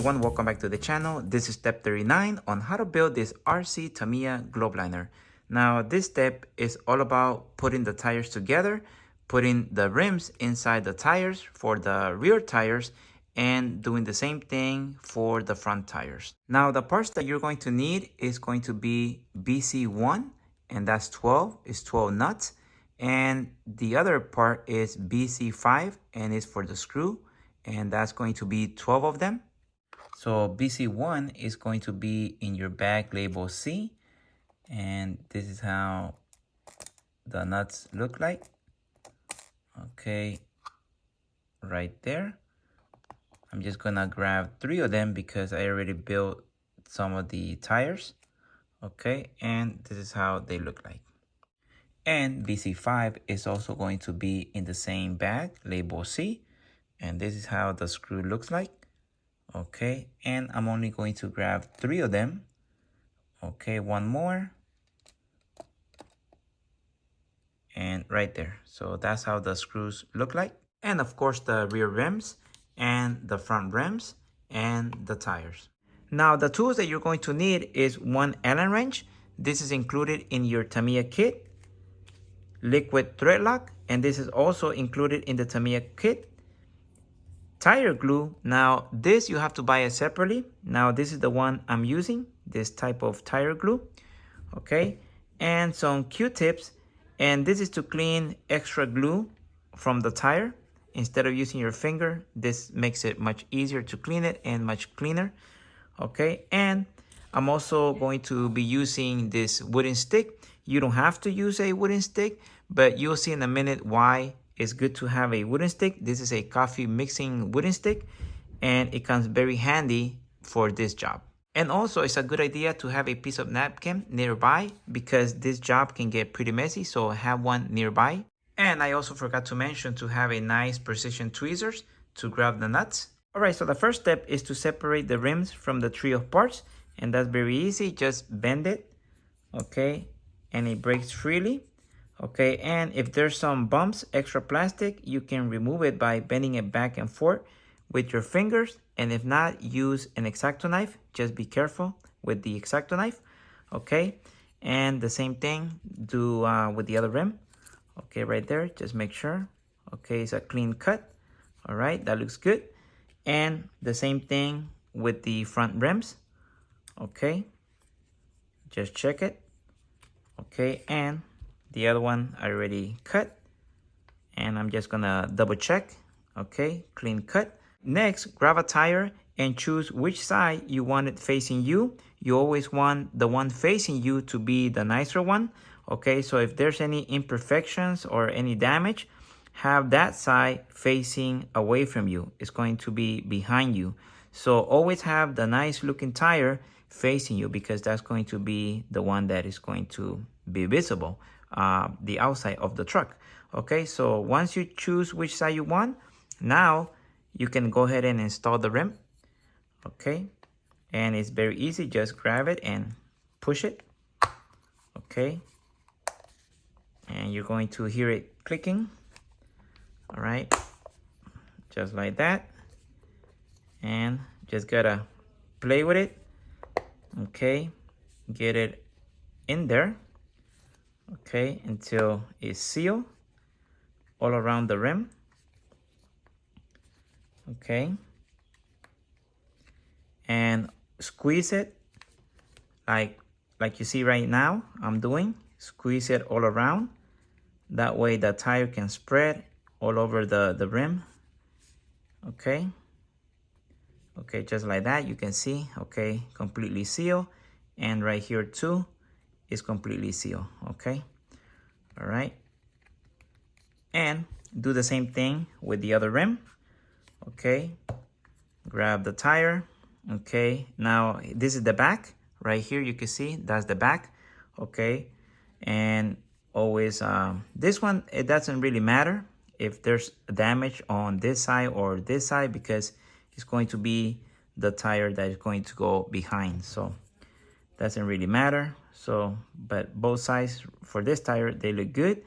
everyone, welcome back to the channel. This is step 39 on how to build this RC Tamiya globe liner. Now this step is all about putting the tires together, putting the rims inside the tires for the rear tires, and doing the same thing for the front tires. Now the parts that you're going to need is going to be BC1, and that's 12, is 12 nuts. And the other part is BC5, and it's for the screw, and that's going to be 12 of them. So BC1 is going to be in your bag label C, and this is how the nuts look like. Okay, right there. I'm just gonna grab 3 of them because I already built some of the tires. Okay, and this is how they look like. And BC5 is also going to be in the same bag, label C, and this is how the screw looks like. Okay, and I'm only going to grab 3 of them. Okay, one more. And right there. So that's how the screws look like. And of course the rear rims and the front rims and the tires. Now the tools that you're going to need is one Allen wrench. This is included in your Tamiya kit. Liquid thread lock, and this is also included in the Tamiya kit. Tire glue, now this you have to buy it separately. Now this is the one I'm using, this type of tire glue. Okay, and some Q-tips, and this is to clean extra glue from the tire. Instead of using your finger, this makes it much easier to clean it and much cleaner. Okay, and I'm also going to be using this wooden stick. You don't have to use a wooden stick, but you'll see in a minute why it's good to have a wooden stick. This is a coffee mixing wooden stick, and it comes very handy for this job. And also it's a good idea to have a piece of napkin nearby because this job can get pretty messy, so have one nearby. And I also forgot to mention to have a nice precision tweezers to grab the nuts. Alright, so the first step is to separate the rims from the trio of parts, and that's very easy. Just bend it, okay, and it breaks freely. Okay, and if there's some bumps, extra plastic, you can remove it by bending it back and forth with your fingers. And if not, use an X-Acto knife. Just be careful with the X-Acto knife. Okay, and the same thing do with the other rim. Okay, right there, just make sure. Okay, it's a clean cut. All right, that looks good. And the same thing with the front rims. Okay, just check it. Okay, and the other one I already cut, and I'm just gonna double check. Okay, clean cut. Next, grab a tire and choose which side you want it facing you. You always want the one facing you to be the nicer one. Okay, so if there's any imperfections or any damage, have that side facing away from you. It's going to be behind you. So always have the nice looking tire facing you because that's going to be the one that is going to be visible, the outside of the truck. Okay, so once you choose which side you want, now you can go ahead and install the rim. Okay, and it's very easy. Just grab it and push it. Okay, and you're going to hear it clicking. All right, just like that, and just gotta play with it. Okay, get it in there. Okay, until it's sealed all around the rim. Okay, and squeeze it like you see right now I'm doing. Squeeze it all around. That way the tire can spread all over the rim. Okay, okay, just like that. You can see, okay, completely sealed. And right here too is completely sealed. Okay, all right, and do the same thing with the other rim. Okay, grab the tire. Okay, now this is the back right here. You can see that's the back. Okay, and always this one, it doesn't really matter if there's damage on this side or this side because it's going to be the tire that is going to go behind, so doesn't really matter. So but both sides for this tire, they look good.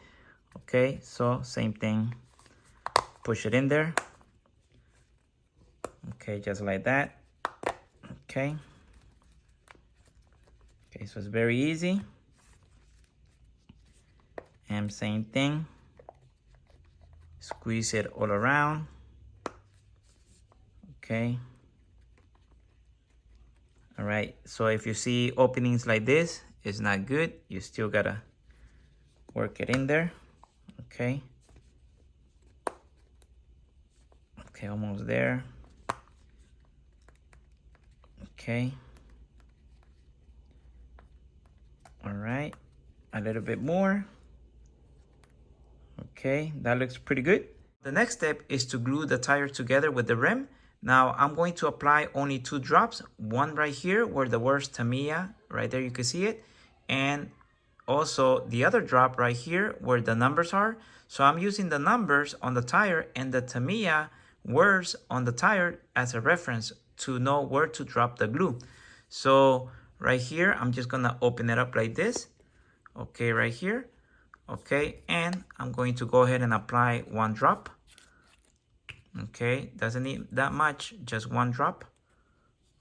Okay, so same thing, push it in there. Okay, just like that. Okay. Okay, so it's very easy. And same thing. Squeeze it all around. Okay. All right, so if you see openings like this, it's not good. You still gotta work it in there. Okay. Okay, almost there. Okay. All right, a little bit more. Okay, that looks pretty good. The next step is to glue the tire together with the rim. Now I'm going to apply only 2 drops, one right here where the words Tamiya, right there you can see it, and also the other drop right here where the numbers are. So I'm using the numbers on the tire and the Tamiya words on the tire as a reference to know where to drop the glue. So right here, I'm just gonna open it up like this. Okay, right here. Okay, and I'm going to go ahead and apply 1 drop. Okay, doesn't need that much, just 1 drop.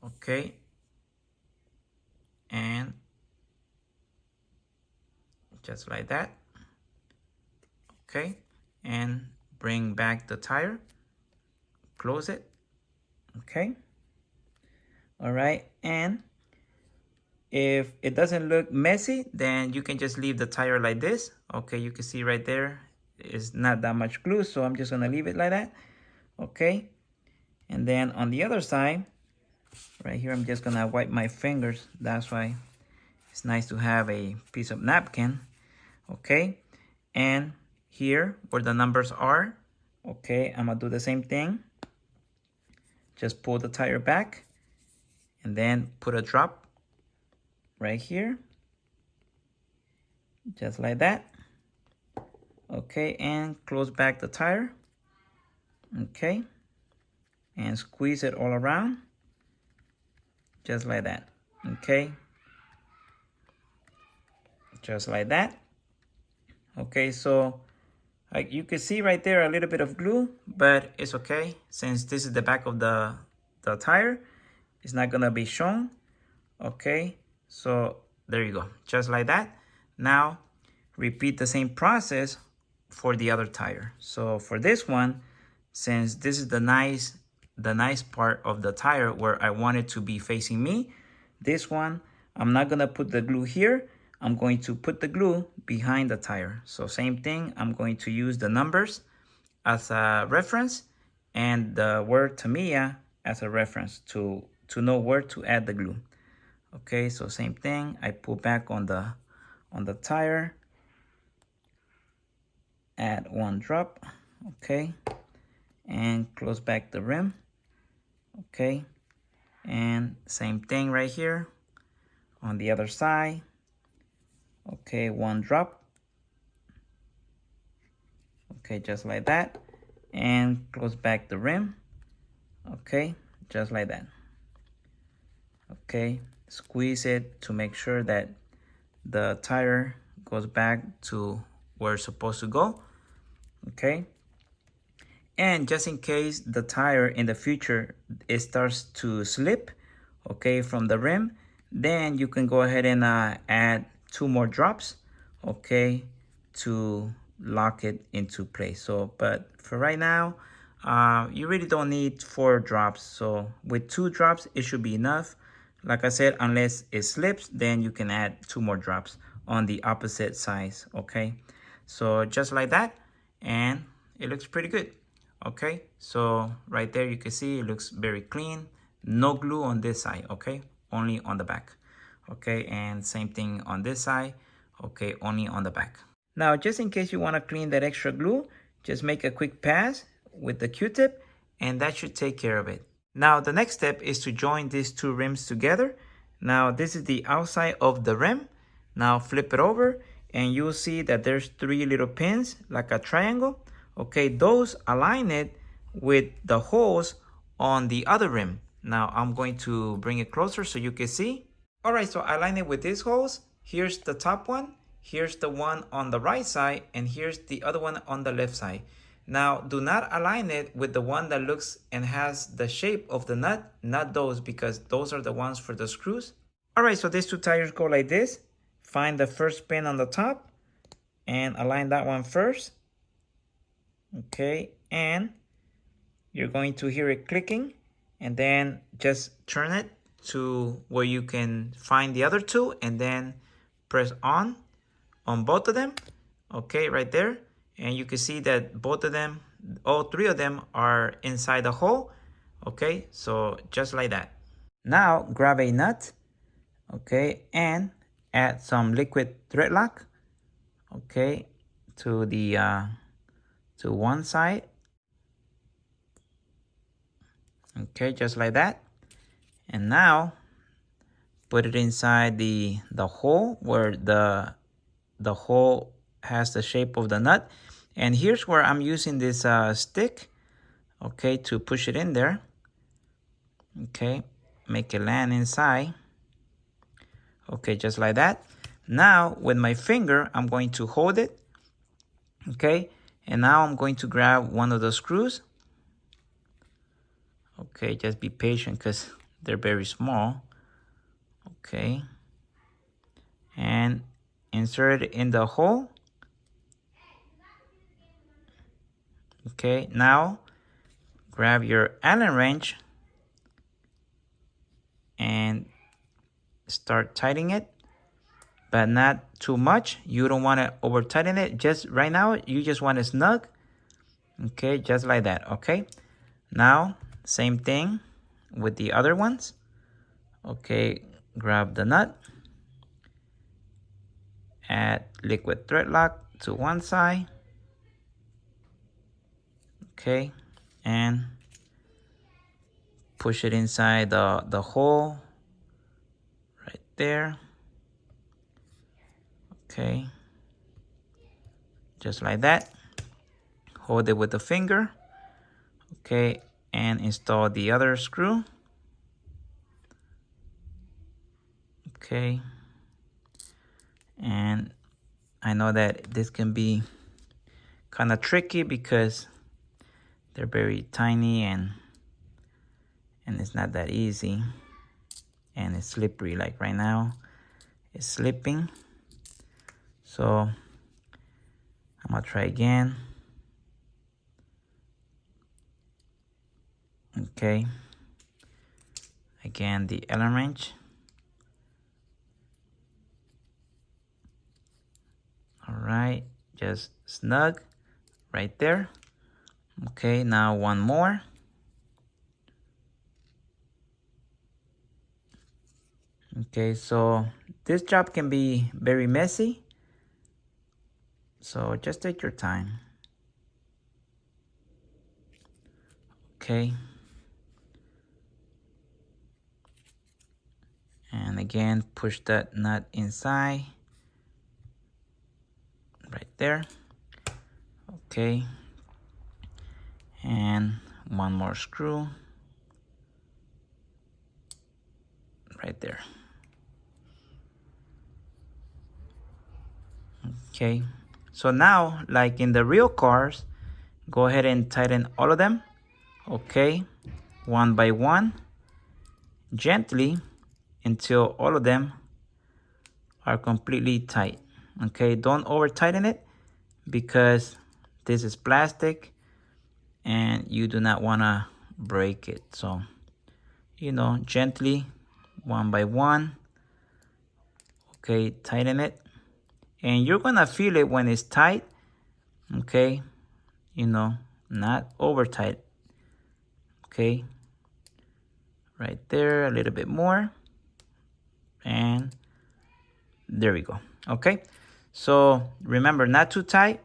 Okay, and just like that. Okay, and bring back the tire, close it. Okay, all right, and if it doesn't look messy, then you can just leave the tire like this. Okay, you can see right there is not that much glue, so I'm just gonna leave it like that. Okay, and then on the other side, right here, I'm just gonna wipe my fingers. That's why it's nice to have a piece of napkin. Okay, and here where the numbers are, okay, I'm gonna do the same thing. Just pull the tire back and then put a drop right here, just like that. Okay, and close back the tire. Okay, and squeeze it all around, just like that. Okay, just like that. Okay, so like you can see right there a little bit of glue, but it's okay since this is the back of the tire. It's not gonna be shown. Okay, so there you go, just like that. Now repeat the same process for the other tire. So for this one, since this is the nice part of the tire where I want it to be facing me, this one, I'm not gonna put the glue here. I'm going to put the glue behind the tire. So same thing, I'm going to use the numbers as a reference and the word Tamiya as a reference to know where to add the glue. Okay, so same thing, I pull back on the tire, add 1 drop, okay, and close back the rim. Okay, and same thing right here on the other side. Okay, 1 drop. Okay, just like that, and close back the rim. Okay, just like that. Okay, squeeze it to make sure that the tire goes back to where it's supposed to go. Okay, and just in case the tire in the future it starts to slip, okay, from the rim, then you can go ahead and add 2 more drops, okay, to lock it into place. So but for right now, you really don't need 4 drops. So with 2 drops it should be enough. Like I said, unless it slips, then you can add 2 more drops on the opposite sides. Okay, so just like that, and it looks pretty good. Okay, so right there you can see it looks very clean. No glue on this side, okay, only on the back. Okay, and same thing on this side, okay, only on the back. Now just in case you want to clean that extra glue, just make a quick pass with the Q-tip and that should take care of it. Now the next step is to join these 2 rims together. Now this is the outside of the rim. Now flip it over and you'll see that there's 3 little pins like a triangle. Okay, those align it with the holes on the other rim. Now I'm going to bring it closer so you can see. All right, so I line it with these holes. Here's the top one, here's the one on the right side, and here's the other one on the left side. Now, do not align it with the one that looks and has the shape of the nut, not those, because those are the ones for the screws. All right, so these two tires go like this. Find the first pin on the top and align that one first. Okay, and you're going to hear it clicking, and then just turn it to where you can find the other two, and then press on both of them. Okay, right there. And you can see that both of them, all three of them are inside the hole. Okay, so just like that. Now grab a nut, okay, and add some liquid thread lock, okay, to the to one side. Okay, just like that. And now put it inside the hole where the hole has the shape of the nut. And here's where I'm using this stick, okay, to push it in there. Okay, make it land inside. Okay, just like that. Now with my finger, I'm going to hold it. Okay, and now I'm going to grab one of the screws. Okay, just be patient because they're very small. Okay, and insert it in the hole. Okay, now grab your Allen wrench and start tightening it, but not too much. You don't want to over tighten it. Just right now, you just want it snug. Okay, just like that. Okay, now same thing with the other ones. Okay, grab the nut, add liquid thread lock to one side. Okay, and push it inside the hole right there. Okay, just like that. Hold it with the finger. Okay, and install the other screw. Okay, and I know that this can be kind of tricky because they're very tiny and it's not that easy, and it's slippery. Like right now it's slipping, so I'm gonna try again. Okay, again the Allen wrench. All right, just snug right there. Okay, now one more. Okay, so this job can be very messy, so just take your time. Okay, and again push that nut inside right there. Okay, and one more screw right there. Okay, so now, like in the real cars, go ahead and tighten all of them. Okay, one by one, gently, until all of them are completely tight. Okay, don't over tighten it because this is plastic and you do not want to break it. So, you know, gently, one by one. Okay, tighten it. And you're gonna feel it when it's tight. Okay, you know, not over tight. Okay, right there, a little bit more. And there we go. Okay, so remember, not too tight,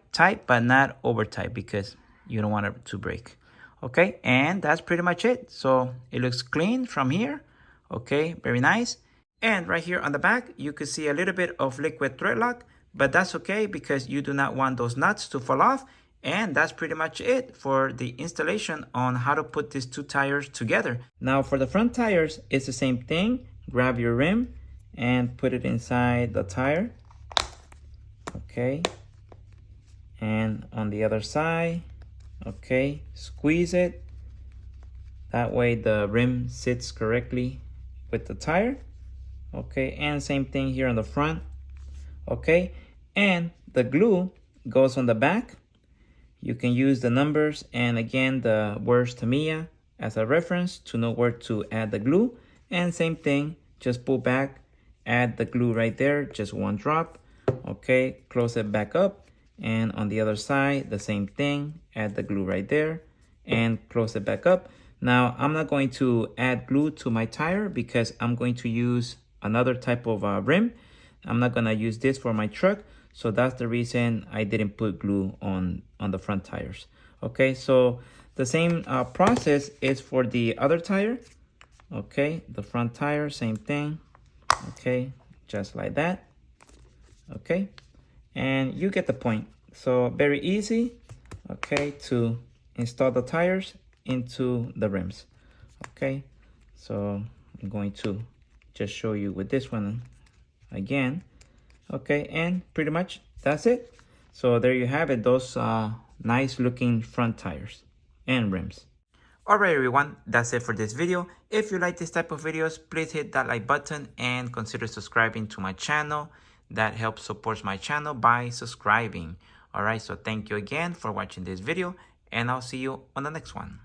but not over tight because you don't want it to break. Okay, and that's pretty much it. So it looks clean from here. Okay, very nice. And right here on the back, you can see a little bit of liquid thread lock, but that's okay because you do not want those nuts to fall off. And that's pretty much it for the installation on how to put these two tires together. Now for the front tires, it's the same thing. Grab your rim and put it inside the tire. Okay, and on the other side, Okay, squeeze it. That way the rim sits correctly with the tire. Okay, and same thing here on the front. Okay, and the glue goes on the back. You can use the numbers and again the words Tamiya as a reference to know where to add the glue. And same thing, just pull back, add the glue right there, just one drop. Okay, close it back up. And on the other side, the same thing, add the glue right there and close it back up. Now, I'm not going to add glue to my tire because I'm going to use another type of rim. I'm not gonna use this for my truck. So that's the reason I didn't put glue on the front tires. Okay, so the same process is for the other tire. Okay, the front tire, same thing. Okay, just like that. Okay, and you get the point. So very easy, okay, to install the tires into the rims. Okay, so I'm going to just show you with this one again. Okay, and pretty much that's it. So there you have it, those nice looking front tires and rims. Alright everyone, that's it for this video. If you like this type of videos, please hit that like button and consider subscribing to my channel. That helps support my channel by subscribing. Alright, so thank you again for watching this video and I'll see you on the next one.